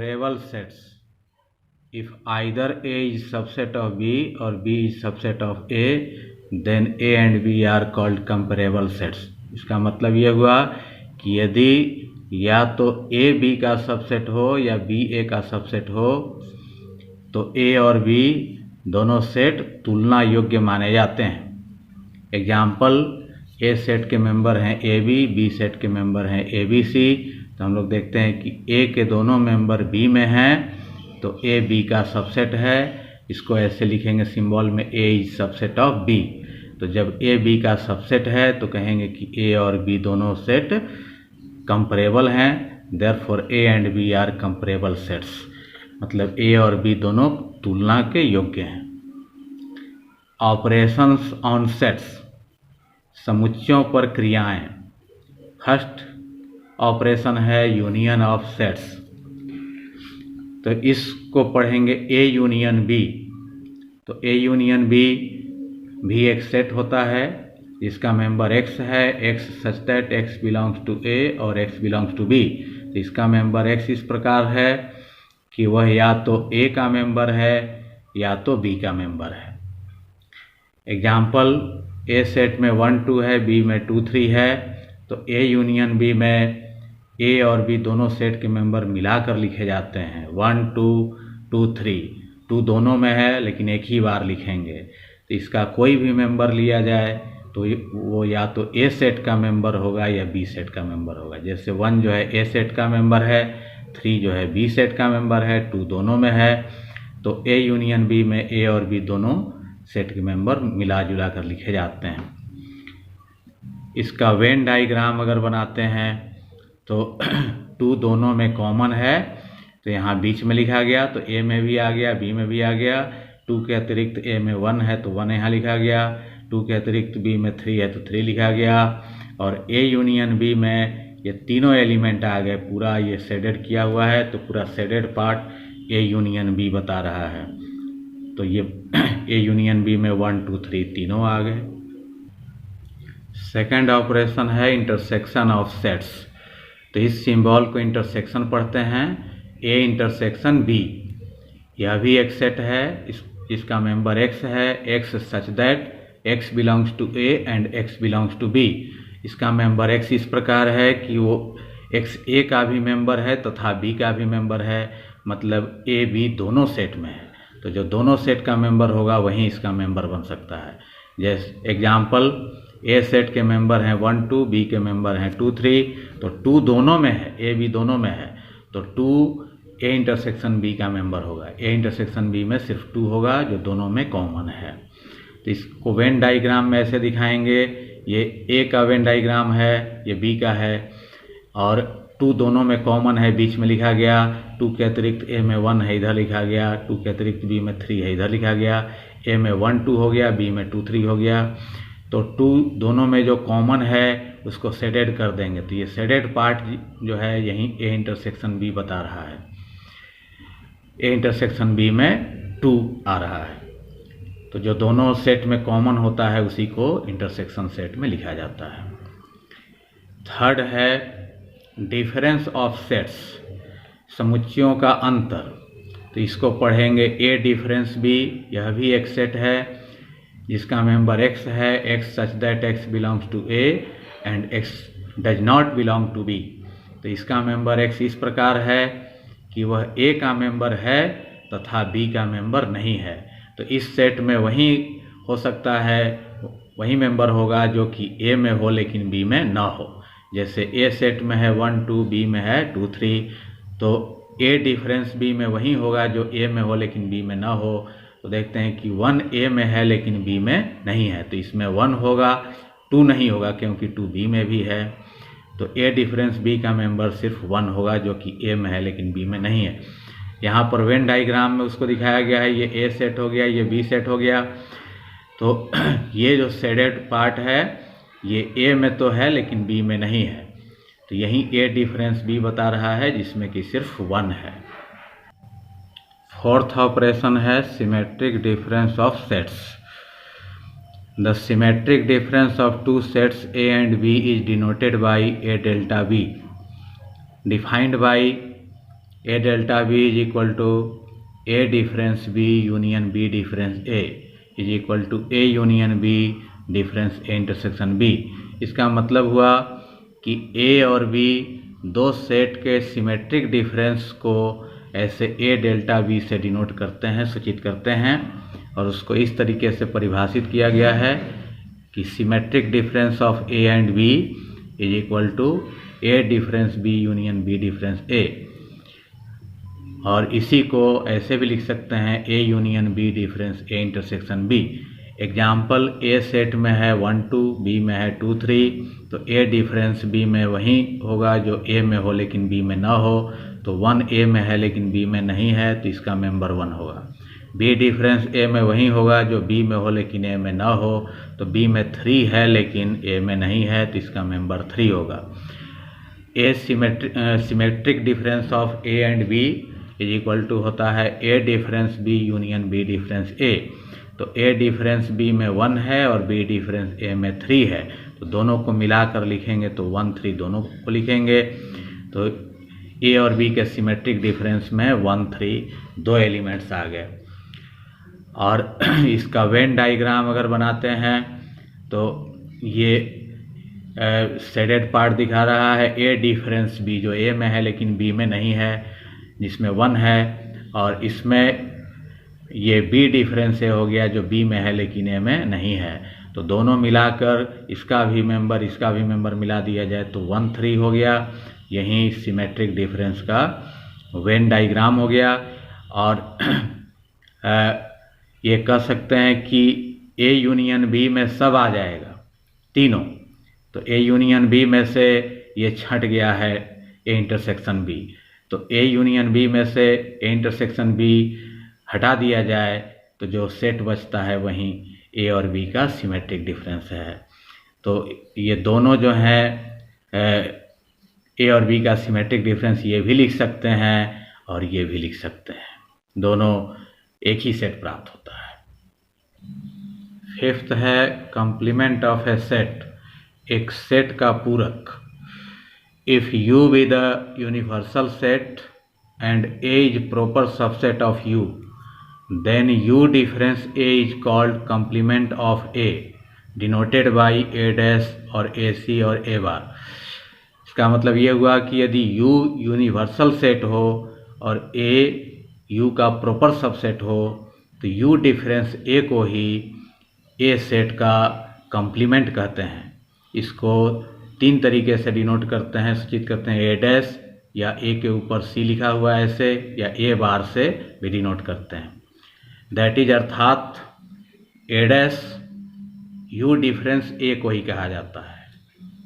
comparable sets. If either A is subset of B or B is subset of A, then A and B are called comparable sets. इसका मतलब ये हुआ कि यदि या तो A B का सबसेट हो या B A का सबसेट हो तो A और B दोनों सेट तुलना योग्य माने जाते हैं। एग्जाम्पल, A सेट के मेंबर हैं AB, B सेट के मेंबर हैं ABC। तो हम लोग देखते हैं कि A के दोनों मेंबर B में हैं तो A B का सबसेट है। इसको ऐसे लिखेंगे सिंबल में, A is subset of B। तो जब A B का सबसेट है तो कहेंगे कि A और B दोनों सेट कंपरेबल हैं, therefore A and B are comparable sets. मतलब A और B दोनों तुलना के योग्य हैं। ऑपरेशंस ऑन सेट्स, समुच्चयों पर क्रियाएं। फर्स्ट ऑपरेशन है यूनियन ऑफ सेट्स। तो इसको पढ़ेंगे A यूनियन B। तो A यूनियन B भी एक सेट होता है जिसका मेंबर X है, X such that X belongs to A और X बिलोंग्स टू B। तो इसका मेंबर X इस प्रकार है कि वह या तो A का मेंबर है या तो B का मेंबर है। एग्जाम्पल, A सेट में 1 2 है, B में 2 3 है। तो A यूनियन B में A और B दोनों सेट के मेंबर मिलाकर लिखे जाते हैं। 1 2 2 3, 2 दोनों में है लेकिन एक ही बार लिखेंगे। तो इसका कोई भी मेंबर लिया जाए तो वो या तो A सेट का मेंबर होगा या B सेट का मेंबर होगा। जैसे 1 जो है A सेट का मेंबर है, 3 जो है B सेट का मेंबर है, 2 दोनों में है। तो A यूनियन B में A और B दोनों सेट के मेंबर मिला जुला कर लिखे जाते हैं। इसका वेन डायग्राम अगर बनाते हैं तो 2 दोनों में कॉमन है तो यहाँ बीच में लिखा गया, तो A में भी आ गया, B में भी आ गया। 2 के अतिरिक्त A में 1 है तो 1 यहाँ लिखा गया। 2 के अतिरिक्त B में 3 है तो 3 लिखा गया। और A यूनियन B में ये तीनों एलिमेंट आ गए, पूरा ये शेडेड किया हुआ है तो पूरा shaded part A union B बता रहा है। तो ये A यूनियन B में 1 2 3 तीनों आ गए। सेकेंड ऑपरेशन है इंटरसेक्शन ऑफ सेट्स। तो इस सिंबल को इंटरसेक्शन पढ़ते हैं, A इंटरसेक्शन B। यह भी एक सेट है, इसका मेंबर X है, X such that X belongs to A and X belongs to B। इसका मेंबर X इस प्रकार है कि वो X A का भी मेंबर है तथा B का भी मेंबर है, मतलब A B दोनों सेट में है। तो जो दोनों सेट का मेंबर होगा वही इसका मेंबर बन सकता है। जैसे एग्जाम्पल, A सेट के मेंबर हैं 1 2, B के मेंबर हैं 2 3। तो 2 दोनों में है, A B दोनों में है तो 2 A इंटरसेक्शन B का मेंबर होगा। A इंटरसेक्शन B में सिर्फ 2 होगा जो दोनों में कॉमन है। तो इसको वेन डायग्राम में ऐसे दिखाएंगे, ये A का वेन डायग्राम है, ये B का है और 2 दोनों में कॉमन है, बीच में लिखा गया। 2 के अतिरिक्त A में 1 है, इधर लिखा गया। 2 के अतिरिक्त B में 3 है, इधर लिखा गया। A में 1 2 हो गया, B में 2 3 हो गया। तो 2 दोनों में जो कॉमन है उसको शेडेड कर देंगे तो ये शेडेड पार्ट जो है यहीं A इंटरसेक्शन B बता रहा है। A इंटरसेक्शन B में 2 आ रहा है। तो जो दोनों सेट में कॉमन होता है उसी को इंटरसेक्शन सेट में लिखा जाता है। थर्ड है डिफरेंस ऑफ सेट्स, समुच्चयों का अंतर। तो इसको पढ़ेंगे A डिफरेंस B। यह भी एक सेट है जिसका मेंबर X है, X such that X belongs to A and X does not belong to B। तो इसका मेंबर X इस प्रकार है कि वह A का मेंबर है तथा B का मेंबर नहीं है। तो इस सेट में वही हो सकता है, वही मेंबर होगा जो कि A में हो लेकिन B में ना हो। जैसे A सेट में है 1 2, B में है 2 3। तो A डिफरेंस B में वही होगा जो A में हो लेकिन B में ना हो। तो देखते हैं कि 1 A में है लेकिन B में नहीं है, तो इसमें 1 होगा, 2 नहीं होगा क्योंकि 2 B में भी है। तो A डिफरेंस B का मेंबर सिर्फ 1 होगा जो कि A में है लेकिन B में नहीं है। यहाँ पर वेन डायग्राम में उसको दिखाया गया है, ये A सेट हो गया, ये B सेट हो गया। तो ये जो शेडेड पार्ट है ये A में तो है लेकिन B में नहीं है। तो यहीं A डिफरेंस B बता रहा है जिसमें कि सिर्फ 1 है। फोर्थ ऑपरेशन है symmetric difference of sets. The symmetric difference of 2 sets A and B is denoted by A delta B, defined by A delta B is equal to A difference B union B difference A is equal to A union B difference A intersection B. इसका मतलब हुआ कि ए और B दो set के symmetric difference को ऐसे ए delta B से डिनोट करते हैं, सूचित करते हैं, और उसको इस तरीके से परिभाषित किया गया है कि symmetric difference of A and B is equal to A difference B union B difference A. और इसी को ऐसे भी लिख सकते हैं A union B difference A intersection B. Example, A set में है 1 2, बी में है 2 3, तो ए डिफरेंस बी में वही होगा जो ए में हो लेकिन बी में ना हो। तो 1 ए में है लेकिन बी में नहीं है तो इसका मेंबर 1 होगा। बी डिफरेंस ए में वही होगा जो बी में हो लेकिन ए में ना हो। तो बी में 3 है लेकिन ए में नहीं है तो इसका मेंबर 3 होगा। A symmetric difference of A and B is equal to होता है A difference B union B difference A. तो ए डिफरेंस बी में 1 है और बी डिफरेंस ए में 3 है, तो दोनों को मिलाकर लिखेंगे तो 1 3 दोनों को लिखेंगे। तो ए और बी के सिमेट्रिक डिफरेंस में 1 3 दो एलिमेंट्स आ गए। और इसका वेन डायग्राम अगर बनाते हैं तो ये शेडेड पार्ट दिखा रहा है ए डिफरेंस बी जो ए में है लेकिन बी में नहीं है, जिसमें 1 है, और इसमें ये बी डिफरेंस ए हो गया जो बी में है लेकिन ए में नहीं है। तो दोनों मिलाकर इसका भी मेंबर मिला दिया जाए तो 1 3 हो गया। यही सिमेट्रिक डिफरेंस का वेन डायग्राम हो गया। और ये कह सकते हैं कि ए यूनियन बी में सब आ जाएगा तीनों। तो ए यूनियन बी में से ये छट गया है ए इंटरसेक्शन बी, तो ए यूनियन बी में से ए इंटरसेक्शन बी हटा दिया जाए तो जो सेट बचता है वहीं ए और बी का सिमेट्रिक डिफरेंस है। तो ये दोनों जो हैं ए और बी का सिमेट्रिक डिफरेंस ये भी लिख सकते हैं और ये भी लिख सकते हैं, दोनों एक ही सेट प्राप्त होता है। 5th है कंप्लीमेंट ऑफ ए सेट, एक सेट का पूरक। If U be the universal set and A is proper subset of U, then U difference A is called complement of A, denoted by A dash और AC और A bar। इसका मतलब ये हुआ कि यदि U यूनिवर्सल सेट हो और A U का प्रॉपर सबसेट हो तो U डिफरेंस A को ही A सेट का कंप्लीमेंट कहते हैं। इसको 3 तरीके से डिनोट करते हैं, सूचित करते हैं। A डैश या A के ऊपर C लिखा हुआ है ऐसे, या A बार से भी डिनोट करते हैं। दैट इज अर्थात A dash U difference A को ही कहा जाता है।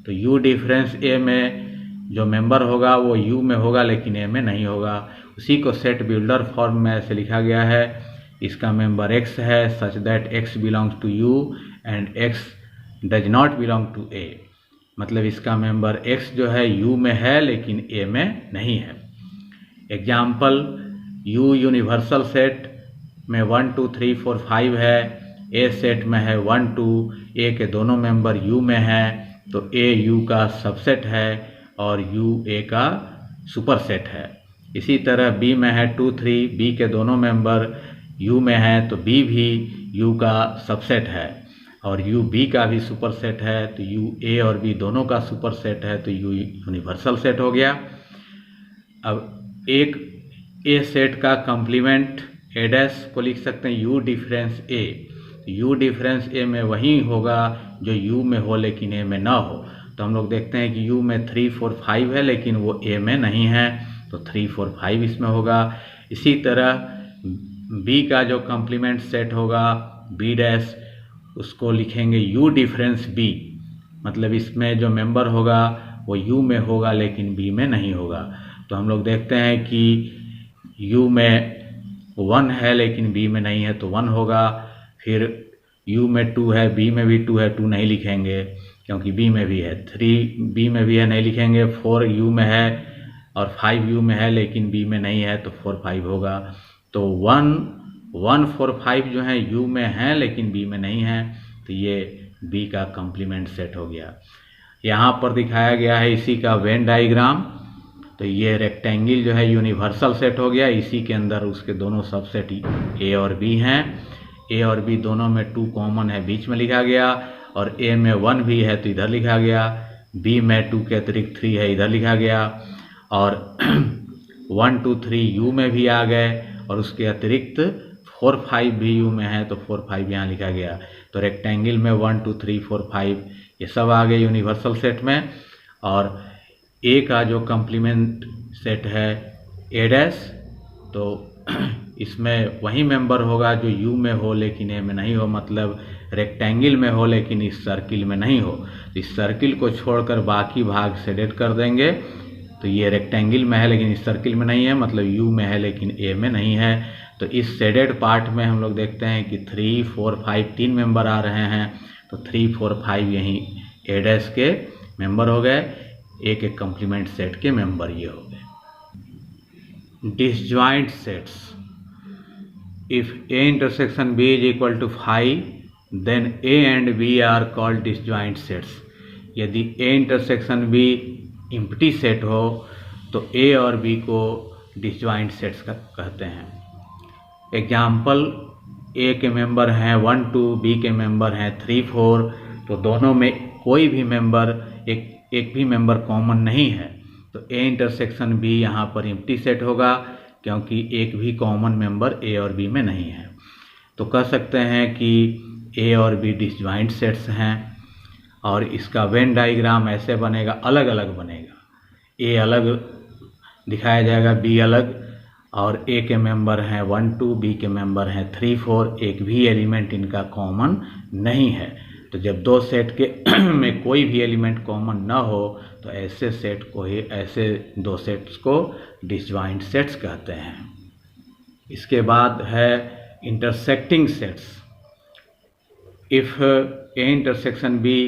तो U डिफरेंस A में जो मेंबर होगा वो U में होगा लेकिन A में नहीं होगा। उसी को सेट बिल्डर फॉर्म में ऐसे लिखा गया है, इसका मेंबर X है such that X belongs to U and X does not belong to A। मतलब इसका मेंबर X जो है U में है लेकिन A में नहीं है। एग्जाम्पल, U यूनिवर्सल सेट में 1 2 3 4 5 है, A सेट में है 1 2, A के दोनों मेंबर U में हैं तो A U का सबसेट है और U A का सुपरसेट है। इसी तरह B में है 2 3, B के दोनों मेंबर U में हैं तो B भी U का सबसेट है और U B का भी सुपरसेट है, तो U A और B दोनों का सुपरसेट है तो U यूनिवर्सल सेट हो गया। अब एक A सेट का कंप्लीमेंट A डैश को लिख सकते हैं U difference A। U difference A में वही होगा जो U में हो लेकिन A में ना हो। तो हम लोग देखते हैं कि U में 3 4 5 है लेकिन वो A में नहीं है, तो 3 4 5 इसमें होगा। इसी तरह B का जो कंप्लीमेंट सेट होगा B डैश, उसको लिखेंगे U डिफरेंस B। मतलब इसमें जो मेंबर होगा वो U में होगा लेकिन B में नहीं होगा। तो हम लोग देखते हैं कि U में 1 है लेकिन B में नहीं है तो 1 होगा। फिर U में 2 है, B में भी 2 है, 2 नहीं लिखेंगे क्योंकि B में भी है। 3 B में भी है, नहीं लिखेंगे। 4 U में है और 5 U में है लेकिन B में नहीं है तो 4 5 होगा। तो 1 1 4 5 जो है U में है लेकिन B में नहीं है, तो ये B का कंप्लीमेंट सेट हो गया। यहाँ पर दिखाया गया है इसी का वेन डायग्राम। तो ये रेक्टेंगल जो है यूनिवर्सल सेट हो गया, इसी के अंदर उसके दोनों सबसेट ए और बी हैं। ए और बी दोनों में 2 कॉमन है, बीच में लिखा गया, और ए में 1 भी है तो इधर लिखा गया, बी में 2 के अतिरिक्त 3 है इधर लिखा गया, और 1 2 3 यू में भी आ गए, और उसके अतिरिक्त 4 5 भी यू में है तो 4 5 यहाँ लिखा गया। तो रेक्टेंगल में 1 2 3 4 5 ये सब आ गए यूनिवर्सल सेट में। और ए का जो कंप्लीमेंट सेट है ए डैश, तो इसमें वही मेंबर होगा जो यू में हो लेकिन ए में नहीं हो, मतलब रेक्टेंगल में हो लेकिन इस सर्किल में नहीं हो। तो इस सर्किल को छोड़कर बाकी भाग शेडेड कर देंगे, तो ये रेक्टेंगल में है लेकिन इस सर्किल में नहीं है, मतलब यू में है लेकिन ए में नहीं है। तो इस शेडेड पार्ट में हम लोग देखते हैं कि 3 4 5 3 मेंबर आ रहे हैं, तो 3 4 5 यहीं ए डैश के मेंबर हो गए, एक एक कंप्लीमेंट सेट के मेंबर ये हो गए। Disjoint sets, if A intersection B is equal to 5 then A and B are called disjoint sets. यदि A intersection B empty set हो तो ए और बी को डिसजॉइंट सेट्स कहते हैं। एग्जाम्पल, ए के मेंबर हैं 1 2, बी के मेंबर हैं 3 4, तो दोनों में कोई भी मेंबर एक भी मेंबर कॉमन नहीं है, तो ए इंटरसेक्शन बी यहाँ पर एम्प्टी सेट होगा क्योंकि एक भी कॉमन मेंबर ए और बी में नहीं है। तो कह सकते हैं कि ए और बी डिसजॉइंट सेट्स हैं, और इसका वेन डायग्राम ऐसे बनेगा, अलग अलग बनेगा, ए अलग दिखाया जाएगा, बी अलग, और ए के मेंबर हैं 1 2, बी के मेंबर हैं 3 4, एक भी एलिमेंट इनका कॉमन नहीं है। तो जब दो सेट के में कोई भी एलिमेंट कॉमन ना हो तो ऐसे सेट को ही, ऐसे दो सेट्स को डिसजॉइंट सेट्स कहते हैं। इसके बाद है intersecting sets. If A intersection B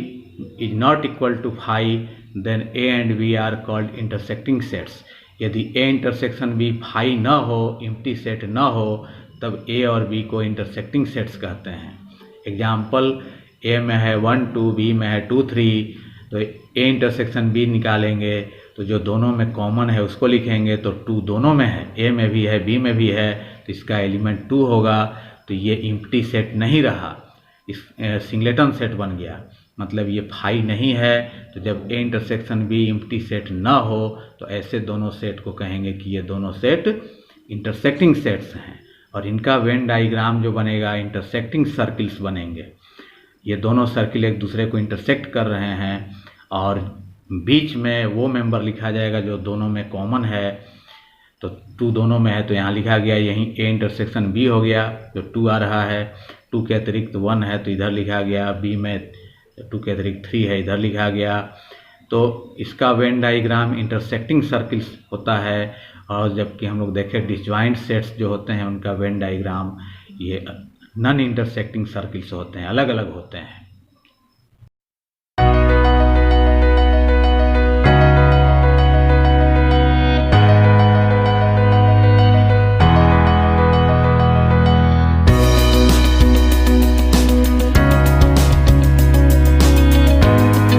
is not equal to 5 then A and B are called intersecting sets. यदि ए इंटरसेक्शन बी 5 ना हो, एम्प्टी सेट ना हो, तब ए और बी को इंटरसेक्टिंग सेट्स कहते हैं। एग्जाम्पल, ए में है 1 2, बी में है 2 3, तो ए इंटरसेक्शन बी निकालेंगे तो जो दोनों में कॉमन है उसको लिखेंगे, तो 2 दोनों में है, ए में भी है बी में भी है, तो इसका एलिमेंट 2 होगा, तो ये एम्प्टी सेट नहीं रहा, इस सिंगलेटन सेट बन गया, मतलब ये 5 नहीं है। तो जब ए इंटरसेक्शन बी एम्प्टी सेट ना हो तो ऐसे दोनों सेट को कहेंगे कि ये दोनों सेट इंटरसेक्टिंग सेट्स हैं, और इनका वेन डायग्राम जो बनेगा इंटरसेक्टिंग सर्किल्स बनेंगे। ये दोनों सर्किल एक दूसरे को इंटरसेक्ट कर रहे हैं, और बीच में वो मेंबर लिखा जाएगा जो दोनों में कॉमन है। तो 2 दोनों में है तो यहाँ लिखा गया, यहीं ए इंटरसेक्शन बी हो गया, जो 2 आ रहा है, 2 के अतिरिक्त 1 है तो इधर लिखा गया, बी में 2 के अतिरिक्त 3 है इधर लिखा गया। तो इसका वेन डायग्राम इंटरसेक्टिंग सर्किल्स होता है, और जबकि हम लोग देखें डिसजॉइंट सेट्स जो होते हैं उनका वेन डायग्राम ये नॉन इंटरसेक्टिंग सर्किल्स होते हैं, अलग अलग होते हैं।